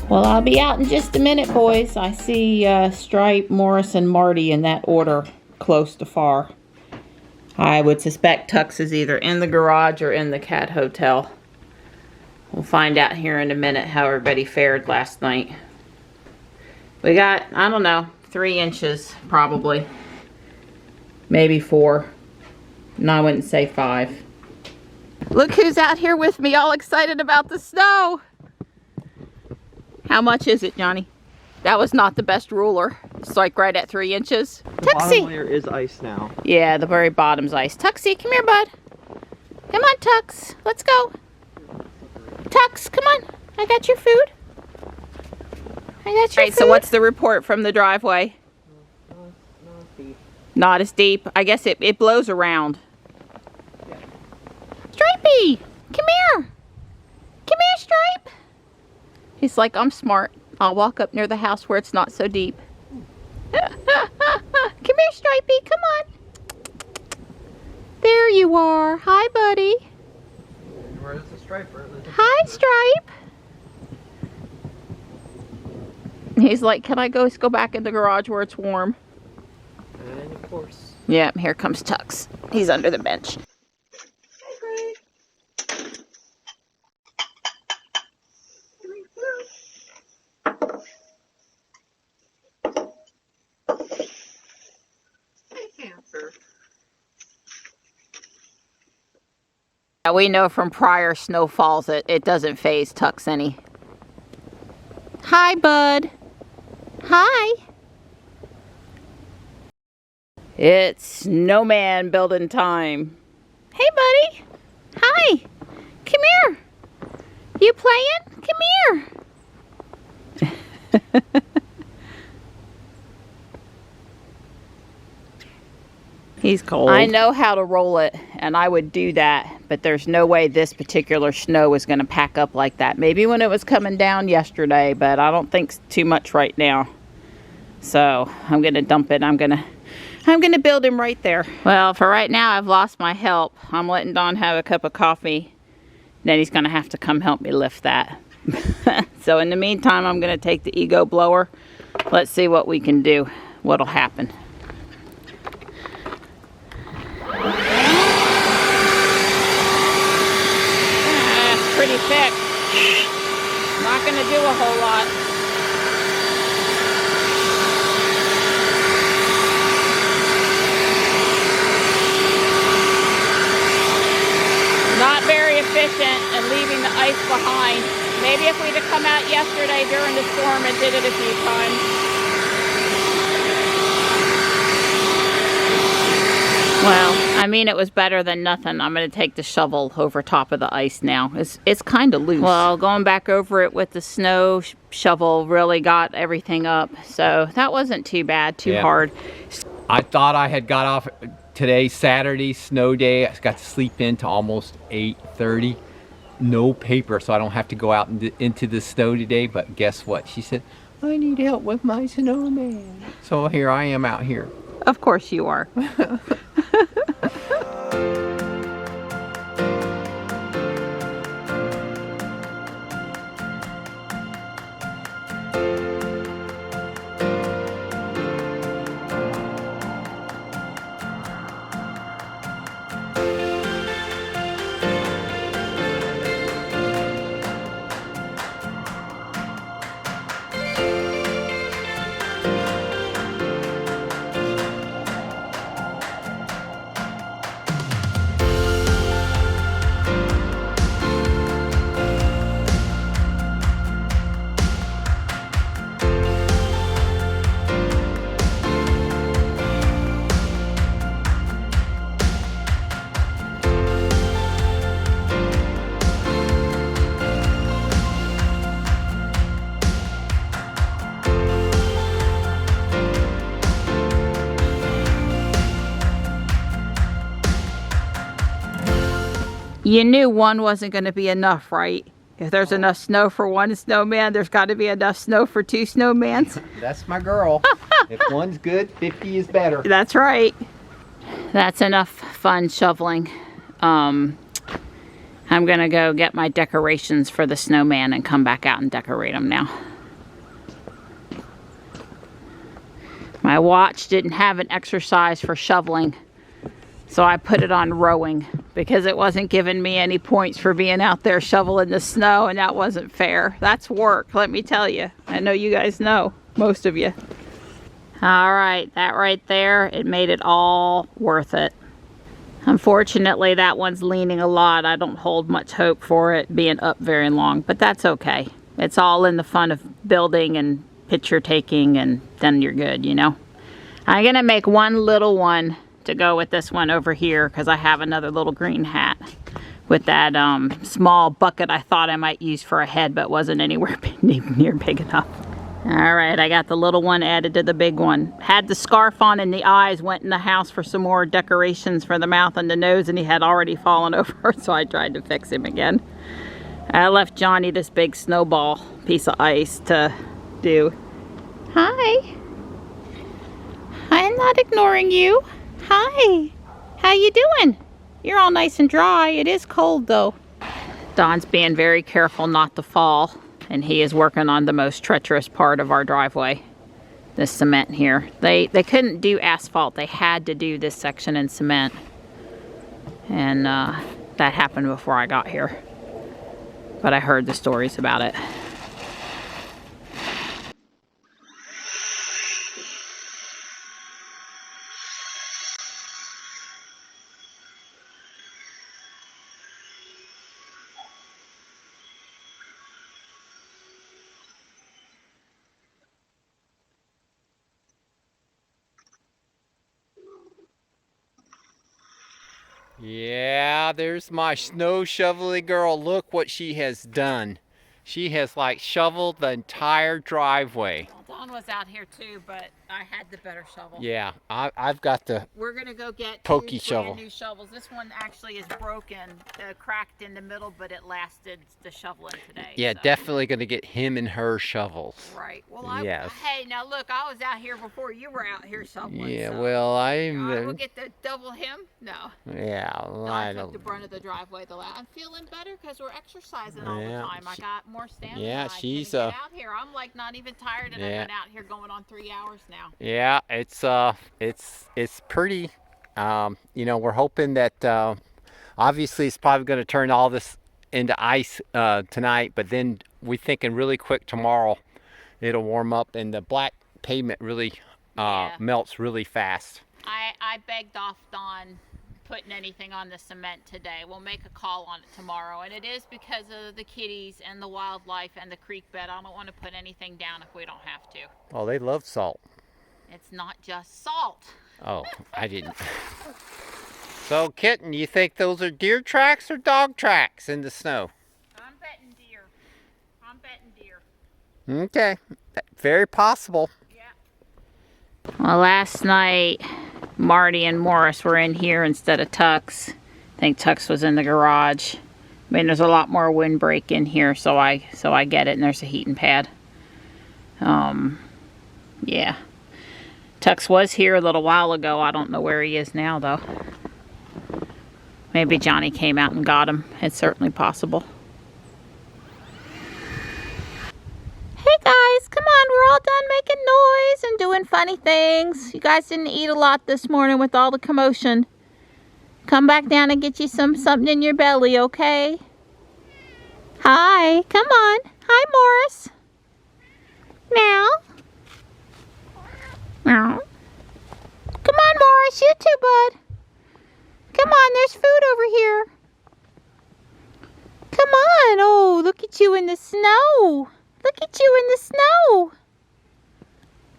Well, I'll be out in just a minute, boys. I see Stripe, Morris, and Marty in that order, close to far. I would suspect Tux is either in the garage or in the cat hotel. We'll find out here in a minute how everybody fared last night. We got, I don't know, 3 inches probably. Maybe 4. No, I wouldn't say 5. Look who's out here with me, all excited about the snow. How much is it, Johnny? That was not the best ruler. It's like right at 3 inches. The bottom layer is ice now. Yeah, the very bottom's ice. Tuxie, come here, bud. Come on, Tux. Let's go. Tux, come on. I got your food. I got your food. So what's the report from the driveway? Not as deep. Not as deep. I guess it blows around. Yeah. Stripey, come here. Come here, Stripe. He's like, I'm smart. I'll walk up near the house where it's not so deep. Come here, Stripey. Come on. There you are. Hi, buddy. Where's the striper? Hi, Stripe. He's like, can I go back in the garage where it's warm? And of course. Yeah, here comes Tux. He's under the bench. We know from prior snowfalls that it doesn't faze Tux any. Hi, bud. Hi. It's snowman building time. Hey, buddy. Hi. Come here. You playing? Come here. He's cold. I know how to roll it, and I would do that, but there's no way this particular snow is going to pack up like that. Maybe when it was coming down yesterday, but I don't think too much right now. So I'm going to dump it. I'm going to build him right there. Well, for right now, I've lost my help. I'm letting Don have a cup of coffee. Then he's going to have to come help me lift that. So in the meantime, I'm going to take the Ego blower. Let's see what we can do. What'll happen. Pretty thick. Not going to do a whole lot. Not very efficient and leaving the ice behind. Maybe if we'd have come out yesterday during the storm and did it a few times. Well, I mean, it was better than nothing. I'm going to take the shovel over top of the ice now. It's kind of loose. Well, going back over it with the snow shovel really got everything up. So that wasn't too bad, too hard. I thought I had got off today, Saturday, snow day. I got to sleep in to almost 8:30. No paper, so I don't have to go out into the snow today. But guess what? She said, I need help with my snowman. So here I am out here. Of course you are. You knew one wasn't going to be enough, right? If there's enough snow for one snowman, there's got to be enough snow for 2 snowmans. That's my girl. If one's good, 50 is better. That's right. That's enough fun shoveling. I'm going to go get my decorations for the snowman and come back out and decorate them now. My watch didn't have an exercise for shoveling, so I put it on rowing because it wasn't giving me any points for being out there shoveling the snow, and that wasn't fair. That's work, let me tell you. I know you guys know, most of you. All right, that right there, it made it all worth it. Unfortunately, that one's leaning a lot. I don't hold much hope for it being up very long, but that's okay. It's all in the fun of building and picture taking, and then you're good, you know. I'm gonna make one little one to go with this one over here because I have another little green hat with that small bucket I thought I might use for a head, but wasn't anywhere near big enough. All right, I got the little one added to the big one. Had the scarf on and the eyes, went in the house for some more decorations for the mouth and the nose, and he had already fallen over, so I tried to fix him again. I left Johnny this big snowball piece of ice to do. Hi. I'm not ignoring you. Hi. How you doing? You're all nice and dry. It is cold though. Don's being very careful not to fall, and he is working on the most treacherous part of our driveway. This cement here. They couldn't do asphalt. They had to do this section in cement. And that happened before I got here. But I heard the stories about it. Yeah, there's my snow shoveling girl. Look what she has done. She has like shoveled the entire driveway. Well, Don was out here too, but I had the better shovel. Yeah, I've got the We're gonna go get pokey two shovel. brand new shovels. This one actually is broken, cracked in the middle, but it lasted the shoveling today. Yeah, so. definitely gonna get him and her shovels. Right. Well, Yes. hey, now look, I was out here before you were out here shoveling. Yeah, so. well, I will get to double him. No. Yeah, well, I I took don't. the brunt of the driveway the last. I'm feeling better because we're exercising all Yeah, the time. I got more stamina. yeah, I she's, can get out here. I'm like not even tired, and yeah. I've been out here going on 3 hours now. Yeah, it's pretty. You know, we're hoping that obviously it's probably going to turn all this into ice tonight, but then we're thinking really quick tomorrow it'll warm up and the black pavement really melts really fast. I begged off Don putting anything on the cement today. We'll make a call on it tomorrow, and it is because of the kitties and the wildlife and the creek bed. I don't want to put anything down if we don't have to. Oh, they love salt. It's not just salt. Oh, I didn't. So, Kitten, you think those are deer tracks or dog tracks in the snow? I'm betting deer. I'm betting deer. Okay, very possible. Yeah. Well, last night, Marty and Morris were in here instead of Tux. I think Tux was in the garage. I mean, there's a lot more windbreak in here, so I get it, and there's a heating pad. Yeah. Tux was here a little while ago. I don't know where he is now, though. Maybe Johnny came out and got him. It's certainly possible. Hey guys, come on, we're all done making noise and doing funny things. You guys didn't eat a lot this morning with all the commotion. Come back down and get you something in your belly, okay? Hi, come on. Hi, Morris. Meow. Meow. Come on, Morris, you too, bud. Come on, there's food over here. Come on. Oh, look at you in the snow. Look at you in the snow.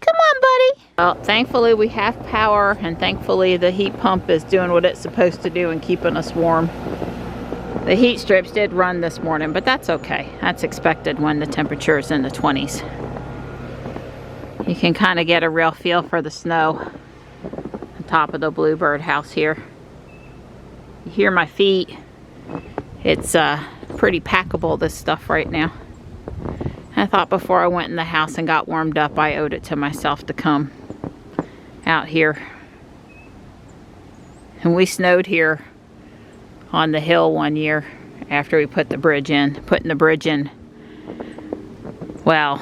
Come on, buddy. Well, thankfully we have power, and thankfully the heat pump is doing what it's supposed to do and keeping us warm. The heat strips did run this morning, but that's okay. That's expected when the temperature is in the 20s. You can kind of get a real feel for the snow on top of the bluebird house here. You hear my feet. It's pretty packable, this stuff right now. I thought before I went in the house and got warmed up, I owed it to myself to come out here. And we snowed here on the hill one year after we put the bridge in. Putting the bridge in, well,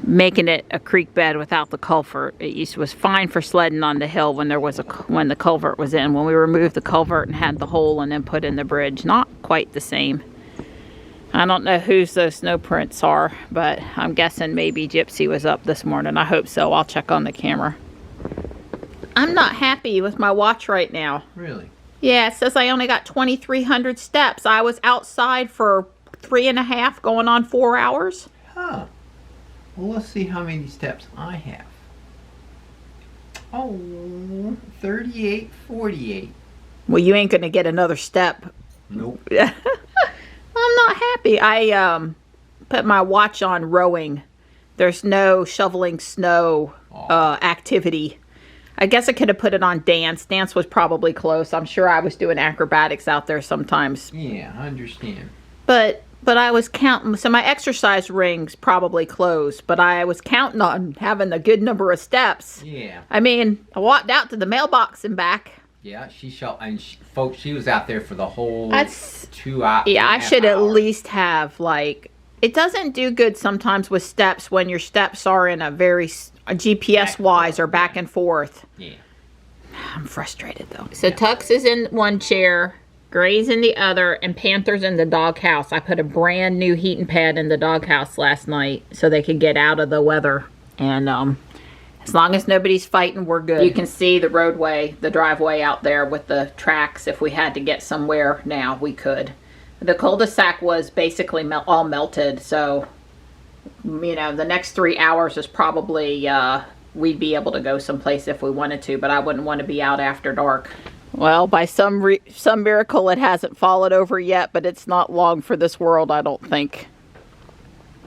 making it a creek bed without the culvert. It was fine for sledding on the hill when the culvert was in. When we removed the culvert and had the hole and then put in the bridge, not quite the same. I don't know whose those snow prints are, but I'm guessing maybe Gypsy was up this morning. I hope so. I'll check on the camera. I'm not happy with my watch right now. Really? Yeah, it says I only got 2,300 steps. I was outside for 3.5, going on 4 hours. Huh. Well, let's see how many steps I have. Oh, 38:48. Well, you ain't gonna get another step. Nope. I'm not happy. I put my watch on rowing. There's no shoveling snow activity. I guess I could have put it on dance. Dance was probably close. I'm sure I was doing acrobatics out there sometimes. Yeah, I understand. But I was counting. So my exercise ring's probably closed. But I was counting on having a good number of steps. Yeah. I mean, I walked out to the mailbox and back. Yeah, folks, she was out there for the whole That's 2 hours. Yeah, I should at least have, like, it doesn't do good sometimes with steps when your steps are in a very GPS-wise or back and forth. Yeah. I'm frustrated, though. So Tux is in one chair, Gray's in the other, and Panther's in the doghouse. I put a brand new heating pad in the doghouse last night so they could get out of the weather. And as long as nobody's fighting, we're good. You can see the roadway, the driveway out there with the tracks. If we had to get somewhere now, we could. The cul-de-sac was basically all melted, so, you know, the next 3 hours is probably, we'd be able to go someplace if we wanted to, but I wouldn't want to be out after dark. Well, by some miracle, it hasn't fallen over yet, but it's not long for this world, I don't think.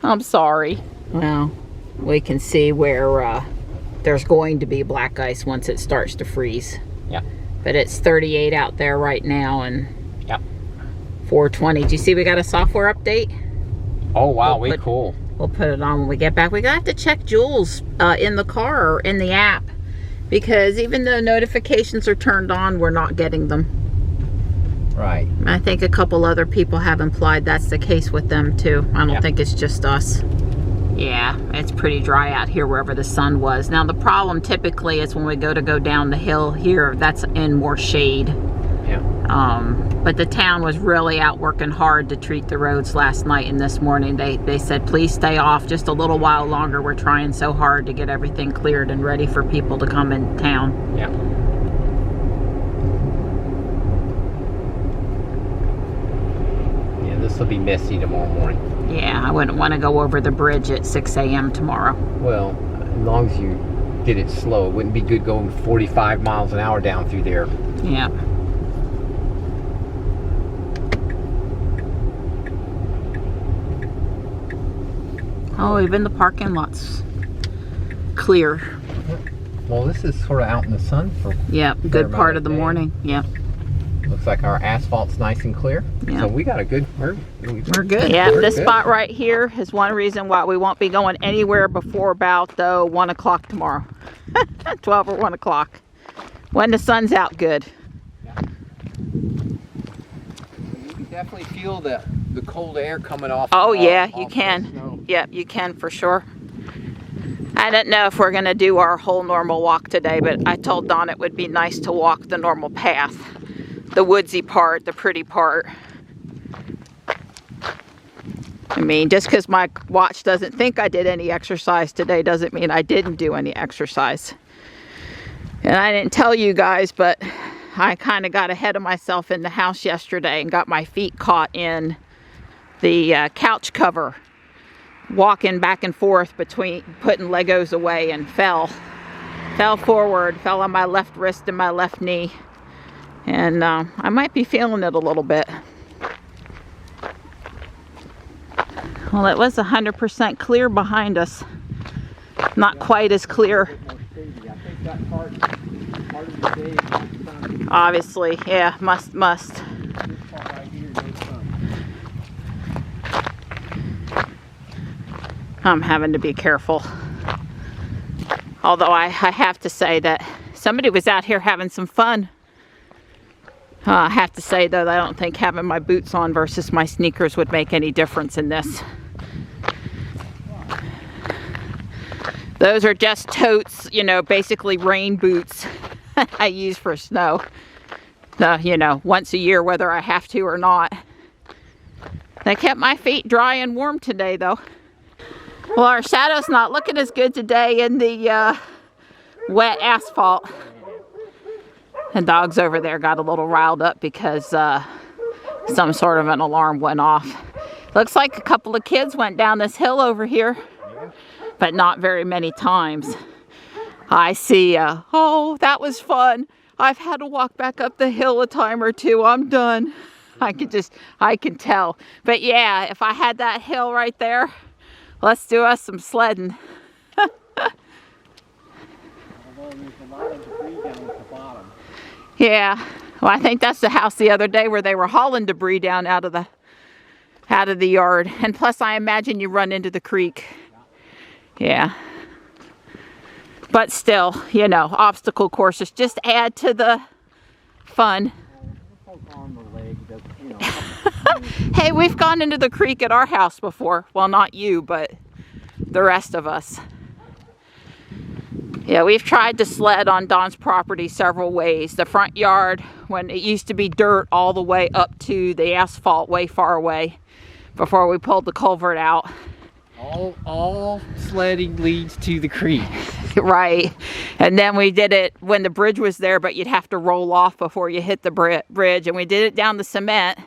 I'm sorry. Well, we can see where there's going to be black ice once it starts to freeze. Yeah. But it's 38 out there right now, and yep. 420. Do you see we got a software update? Oh, wow, cool. We'll put it on when we get back. We're going to have to check Jules in the car or in the app, because even though notifications are turned on, we're not getting them. Right. I think a couple other people have implied that's the case with them too. I don't think it's just us. Yeah, it's pretty dry out here wherever the sun was. Now the problem typically is when we go down the hill here, that's in more shade. Yeah. But the town was really out working hard to treat the roads last night and this morning. They said, please stay off just a little while longer. We're trying so hard to get everything cleared and ready for people to come in town. Yeah. Yeah, this will be messy tomorrow morning. Yeah, I wouldn't want to go over the bridge at 6 a.m. tomorrow. Well, as long as you did it slow, it wouldn't be good going 45 miles an hour down through there. Yeah. Oh, even the parking lot's clear. Well, this is sort of out in the sun for good part of the morning. Yep. Looks like our asphalt's nice and clear. Yeah. So we got a good, we're good. Yeah, this spot right here is one reason why we won't be going anywhere before about 1 o'clock tomorrow. 12 or 1 o'clock. When the sun's out good. Yeah. You can definitely feel the cold air coming off. Oh yeah, you can. Yep, you can for sure. I don't know if we're going to do our whole normal walk today, but I told Dawn it would be nice to walk the normal path. The woodsy part, the pretty part. I mean, just because my watch doesn't think I did any exercise today doesn't mean I didn't do any exercise. And I didn't tell you guys, but I kind of got ahead of myself in the house yesterday and got my feet caught in the couch cover, walking back and forth between putting Legos away, and fell forward, fell on my left wrist and my left knee. And I might be feeling it a little bit. Well, it was 100% clear behind us. Not quite as clear. Obviously, yeah, must. I'm having to be careful. Although I have to say that somebody was out here having some fun. I have to say though, I don't think having my boots on versus my sneakers would make any difference in this. Those are just totes, you know, basically rain boots I use for snow. You know, once a year, whether I have to or not. They kept my feet dry and warm today though. Well, our shadow's not looking as good today in the wet asphalt. And dogs over there got a little riled up because some sort of an alarm went off. Looks like a couple of kids went down this hill over here, but not very many times. I see, oh, that was fun. I've had to walk back up the hill a time or two. I'm done. I can tell. But yeah, if I had that hill right there, let's do us some sledding. Yeah, well, I think that's the house the other day where they were hauling debris down out of the yard. And plus, I imagine you run into the creek. Yeah. But still, you know, obstacle courses just add to the fun. Hey, we've gone into the creek at our house before. Well, not you, but the rest of us. Yeah, we've tried to sled on Don's property several ways. The front yard, when it used to be dirt, all the way up to the asphalt way far away before we pulled the culvert out. All sledding leads to the creek. Right. And then we did it when the bridge was there, but you'd have to roll off before you hit the bridge. And we did it down the cement.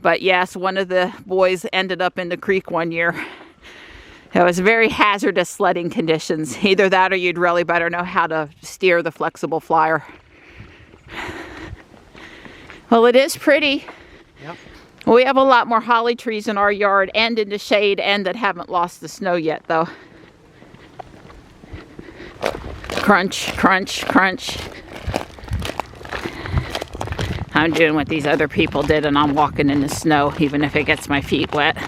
But yes, one of the boys ended up in the creek one year. It was very hazardous sledding conditions. Either that or you'd really better know how to steer the flexible flyer. Well, it is pretty. Yep. We have a lot more holly trees in our yard and in the shade and that haven't lost the snow yet though. Crunch, crunch, crunch. I'm doing what these other people did and I'm walking in the snow even if it gets my feet wet.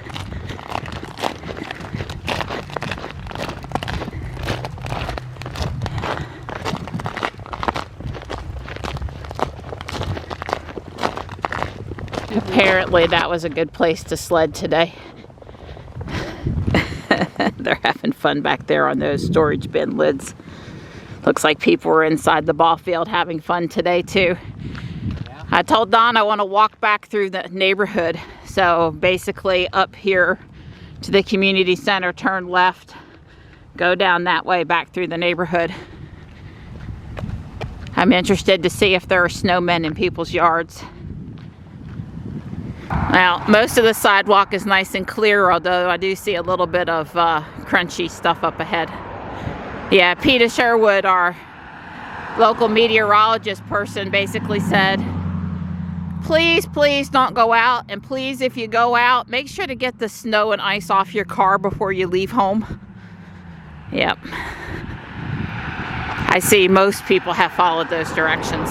Apparently that was a good place to sled today. They're having fun back there on those storage bin lids. Looks like people were inside the ball field having fun today too. Yeah. I told Don I want to walk back through the neighborhood. So basically up here to the community center, turn left, go down that way back through the neighborhood. I'm interested to see if there are snowmen in people's yards. Now, most of the sidewalk is nice and clear, although I do see a little bit of crunchy stuff up ahead. Yeah, Peter Sherwood, our local meteorologist person, basically said, please, please don't go out. And please, if you go out, make sure to get the snow and ice off your car before you leave home. Yep. I see most people have followed those directions.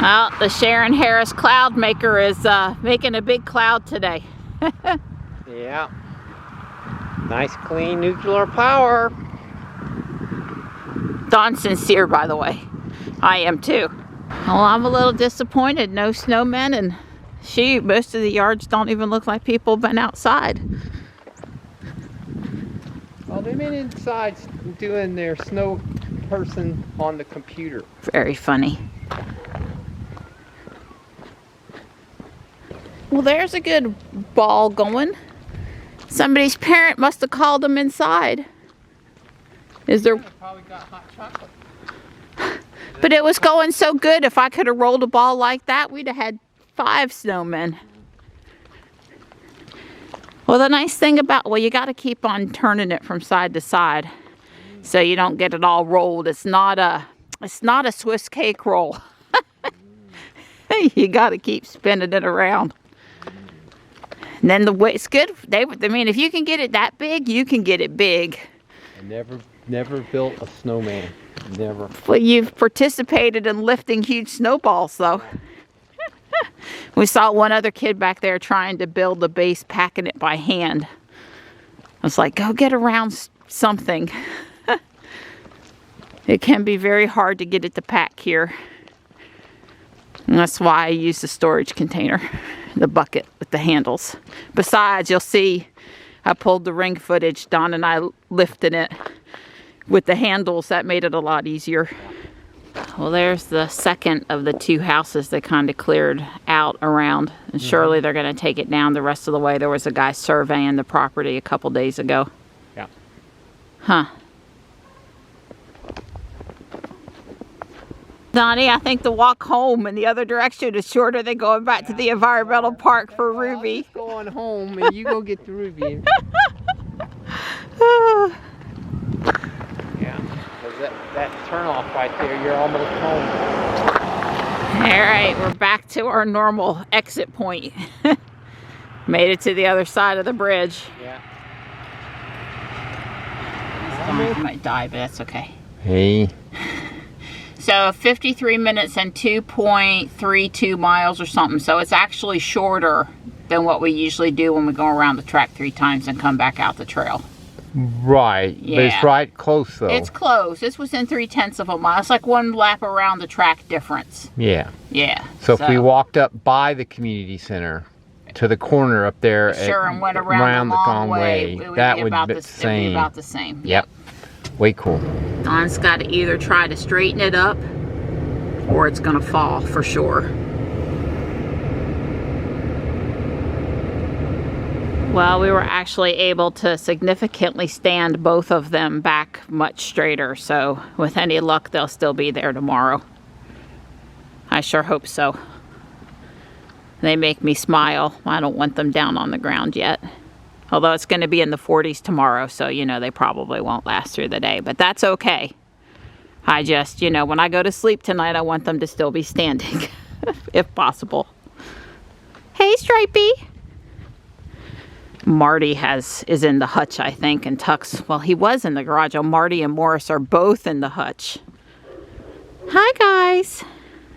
Well, the Sharon Harris cloud maker is making a big cloud today. Yeah. Nice clean nuclear power. Don's sincere, by the way. I am too. Well, I'm a little disappointed. No snowmen, and most of the yards don't even look like people have been outside. Well, they've been inside doing their snow person on the computer. Very funny. Well, there's a good ball going. Somebody's parent must have called them inside. Is there? Probably got hot chocolate. But it was going so good. If I could have rolled a ball like that, we'd have had 5 snowmen. Well, the nice thing about, well, you got to keep on turning it from side to side so you don't get it all rolled. It's not a Swiss cake roll. You got to keep spinning it around. And then the way it's good. I mean, if you can get it that big, you can get it big. I never built a snowman. Never. Well, you've participated in lifting huge snowballs, though. We saw one other kid back there trying to build the base, packing it by hand. was like, go get around something. It can be very hard to get it to pack here. And that's why I use the storage container, the bucket with the handles. Besides, you'll see I pulled the ring footage. Don and I lifted it with the handles. That made it a lot easier. Well, there's the second of the 2 houses they kind of cleared out around. And surely they're going to take it down the rest of the way. There was a guy surveying the property a couple days ago. Yeah. Huh. Donnie, I think the walk home in the other direction is shorter than going back to the environmental park for Ruby. I'm just going home and you go get the Ruby. Yeah, because that turn off right there, you're almost home. Alright, we're back to our normal exit point. Made it to the other side of the bridge. Yeah. I might die, but that's okay. Hey. So 53 minutes and 2.32 miles or something. So it's actually shorter than what we usually do when we go around the track 3 times and come back out the trail. Right, Yeah. but it's right close though. It's close. It's within 0.3 of a mile. It's like 1 lap around the track difference. Yeah. Yeah. So if we walked up by the community center to the corner up there, sure, and went around the long way, it would that be would about be the same. About the same. Yep. Way cool. Don's got to either try to straighten it up or it's going to fall for sure. Well, we were actually able to significantly stand both of them back much straighter, so with any luck they'll still be there tomorrow. I sure hope so. They make me smile. I don't want them down on the ground yet. Although it's going to be in the 40s tomorrow, so, you know, they probably won't last through the day. But that's okay. I just, you know, when I go to sleep tonight, I want them to still be standing, if possible. Hey, Stripey. Marty is in the hutch, I think, and Tux, well, he was in the garage. Oh, Marty and Morris are both in the hutch. Hi, guys.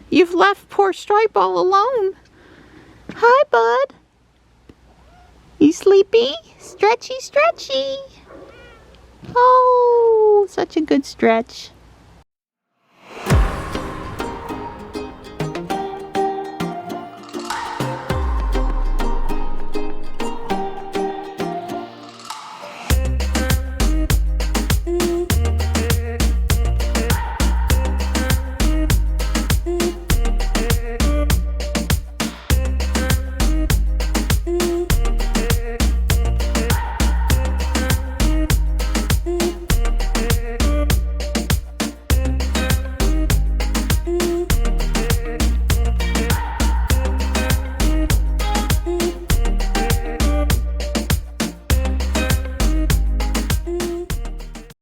You've left poor Stripe all alone. Hi, bud. You sleepy? Stretchy, stretchy. Oh, such a good stretch.